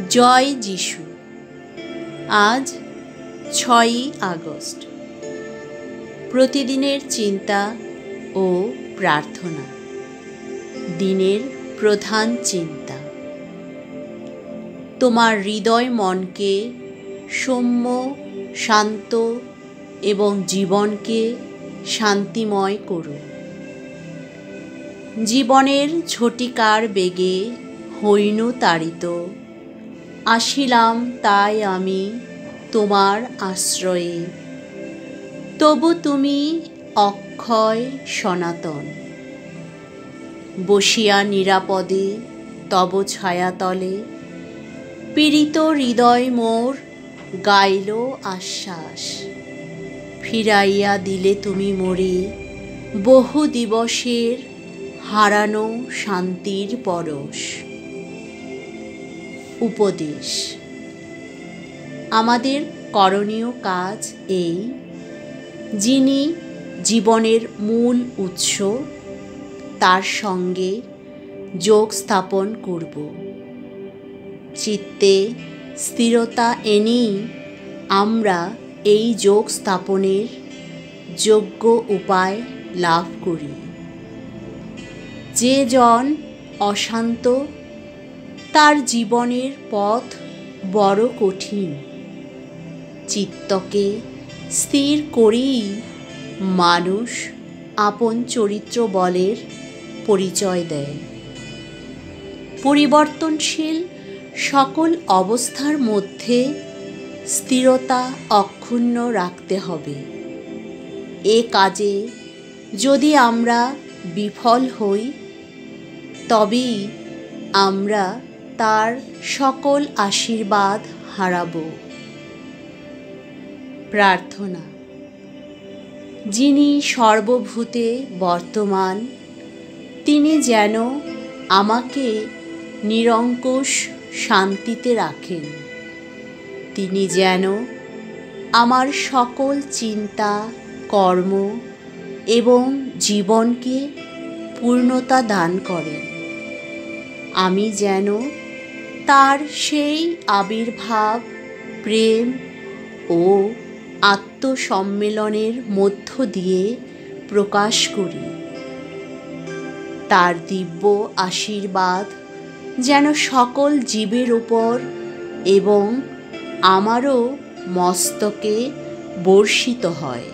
জয় যিশু। আজ 6ই আগস্ট। প্রতিদিনের চিন্তা ও প্রার্থনা। দিনের প্রধান চিন্তা। তোমার হৃদয় মনকে সৌম্য, শান্ত এবং জীবনকে শান্তিময় করো। জীবনের ঝটিকার বেগে হৈনু তাড়িত আসিলাম, তাই আমি তোমার আশ্রয়ে। তবু তুমি অক্ষয় সনাতন। বসিয়া নিরাপদে তব ছায়াতলে পীড়িত হৃদয় মোর গাইল আশ্বাস। ফিরাইয়া দিলে তুমি মোরে বহু দিবসের হারানো শান্তির পরশ। উপদেশ। আমাদের করণীয় কাজ এই: যিনি জীবনের মূল উৎস তার সঙ্গে যোগ স্থাপন করব। চিত্তে স্থিরতা এনেই আমরা এই যোগ স্থাপনের যোগ্য উপায় লাভ করি। যে জন অশান্ত তার জীবনের পথ বড় কঠিন। চিত্তকে স্থির করেই মানুষ আপন চরিত্র বলের পরিচয় দেয়। পরিবর্তনশীল সকল অবস্থার মধ্যে স্থিরতা অক্ষুণ্ণ রাখতে হবে। এ কাজে যদি আমরা বিফল হই, তবেই আমরা তার সকল আশীর্বাদ হারাব। প্রার্থনা। যিনি সর্বভূতে বর্তমান, তিনি যেন আমাকে নিরঙ্কুশ শান্তিতে রাখেন। তিনি যেন আমার সকল চিন্তা, কর্ম এবং জীবনকে পূর্ণতা দান করেন। আমি যেন তার সেই আবির্ভাব, প্রেম ও আত্মসম্মেলনের মধ্য দিয়ে প্রকাশ করি। তার দিব্য আশীর্বাদ যেন সকল জীবের উপর এবং আমারও মস্তকে বর্ষিত হয়।